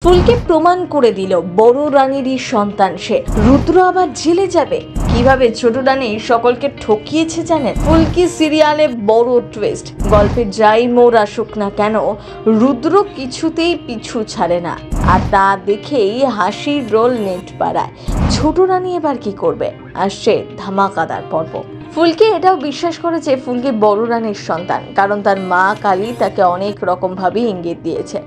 ফুলকে প্রমাণ করে দিল বড় রানীরই সন্তান সে। রুদ্র আবার জেলে যাবে কিভাবে? ছোট রানী সকলকে ঠকিয়েছে জানেন। ফুলকি সিরিয়ালে বড় টুইস্ট। গল্পে যাই মোড় আসুক না কেন, রুদ্র কিছুতেই পিছু ছাড়ে না, আর তা দেখেই হাসির রোল নেট পাড়ায়। ছোট রানী এবার কি করবে? আসছে ধামাকাদার পর্ব। ফুলকি এটাও বিশ্বাস করেছে ফুলকি বড় রানীর সন্তান, কারণ তার মা কালী তাকে অনেক রকম ভাবে ইঙ্গিত দিয়েছে।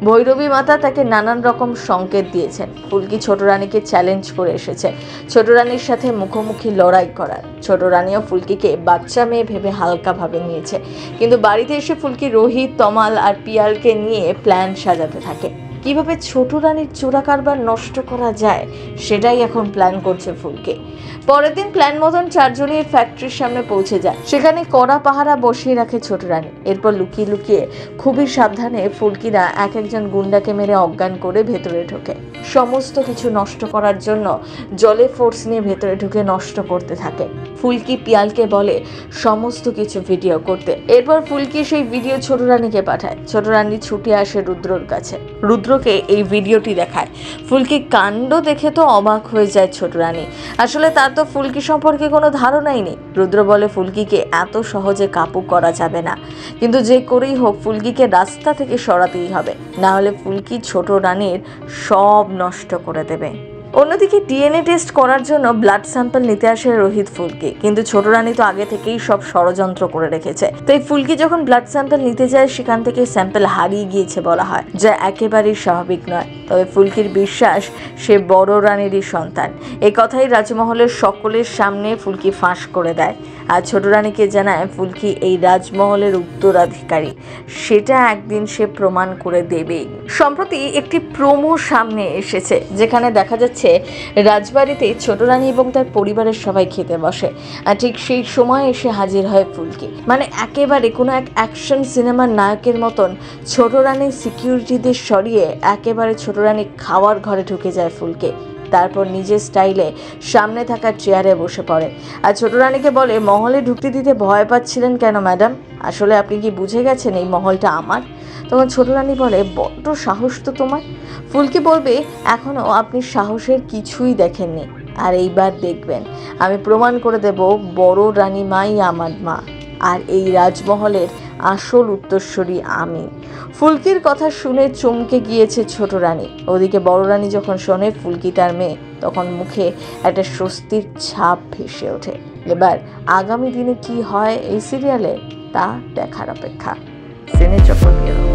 ভৈরবী মাতা তাকে নানান রকম সংকেত দিয়েছেন। ফুলকি ছোট রানীকে চ্যালেঞ্জ করে এসেছে ছোট রানীর সাথে মুখোমুখি লড়াই করার। ছোট রানীও ফুলকিকে বাচ্চা মেয়ে ভেবে হালকাভাবে নিয়েছে, কিন্তু বাড়িতে এসে ফুলকি রোহিত, তমাল আর পিয়ালকে নিয়ে প্ল্যান সাজাতে থাকে। কিভাবে ছোট রানীর চোরা কারবার নষ্ট করা যায় সেটাই এখন প্ল্যান করছে ফুলকি। পরের দিন প্ল্যান মতন চারজনের ফ্যাক্টরির সামনে পৌঁছে যায়। সেখানে কড়া পাহারা বসিয়ে রাখে ছোট রানী। এরপর লুকিয়ে লুকিয়ে খুবই সাবধানে ফুলকিরা এক একজন গুন্ডাকে মেরে অজ্ঞান করে ভেতরে ঢোকে। সমস্ত কিছু নষ্ট করার জন্য জলে ফোর্স নিয়ে ভেতরে ঢুকে নষ্ট করতে থাকে। ফুলকি পিয়ালকে বলে সমস্ত কিছু ভিডিও করতে। এরপর ফুলকি সেই ভিডিও ছোট রানীকে পাঠায়। ছোট রানী ছুটে আসে রুদ্রর কাছে, রুদ্রকে এই ভিডিওটি দেখায়। ফুলকি কাণ্ড দেখে তো অবাক হয়ে যায় ছোট রানী। আসলে তার তো ফুলকি সম্পর্কে কোনো ধারণাই নেই। রুদ্র বলে ফুলকিকে এত সহজে কাবু করা যাবে না, কিন্তু যে করেই হোক ফুলকিকে রাস্তা থেকে সরাতেই হবে, না হলে ফুলকি ছোট রানীর সব নষ্ট করে দেবে। অন্যদিকে ডিএনএ টেস্ট করার জন্য ব্লাড স্যাম্পল নিতে আসে রোহিত ফুলকি, কিন্তু ছোট রানী তো আগে থেকেই সব ষড়যন্ত্র করে রেখেছে। তাই ফুলকি যখন ব্লাড স্যাম্পল নিতে যায় সেখান থেকে স্যাম্পল হারিয়ে গিয়েছে বলা হয়, যা একেবারেই স্বাভাবিক নয়। তবে ফুলকির বিশ্বাস সে বড় রানীরই সন্তান। এই কথাই রাজমহলের সকলের সামনে ফুলকি ফাঁস করে দেয়, আর ছোট রানীকে জানায় ফুলকি এই রাজমহলের উত্তরাধিকারী। সেটা একদিন সে প্রমাণ করে দেবেই। সম্প্রতি একটি প্রোমো সামনে এসেছে যেখানে দেখা যাচ্ছে রাজবাড়িতে ছোট রানী এবং তার পরিবারের সবাই খেতে বসে, আর ঠিক সেই সময় এসে হাজির হয় ফুলকি। মানে একেবারে কোনো এক অ্যাকশন সিনেমার নায়কের মতন ছোট রানীর সিকিউরিটিদের সরিয়ে একেবারে ছোট রানী খাওয়ার ঘরে ঢুকে যায় ফুলকি। তারপর নিজের স্টাইলে সামনে থাকা চেয়ারে বসে পড়ে, আর ছোট রানীকে বলে মহলে ঢুকতে দিতে ভয় পাচ্ছিলেন কেন ম্যাডাম? আসলে আপনি কি বুঝে গেছেন এই মহলটা আমার? তখন ছোট রানী বলে বড্ড সাহস তো তোমার। ফুলকি বলবে এখনো আপনি সাহসের কিছুই দেখেননি, আর এইবার দেখবেন আমি প্রমাণ করে দেব বড় রানী মাই আমার মা, আর এই রাজমহলের আসল উত্তরসূরি আমি। ফুলকির কথা শুনে চমকে গিয়েছে ছোট রানী। ওদিকে বড় রানী যখন শোনে ফুলকি তার মেয়ে, তখন মুখে একটা স্বস্তির ছাপ ভেসে ওঠে। এবার আগামী দিনে কি হয় এই সিরিয়ালে তা দেখার অপেক্ষা। সিনে চক্র।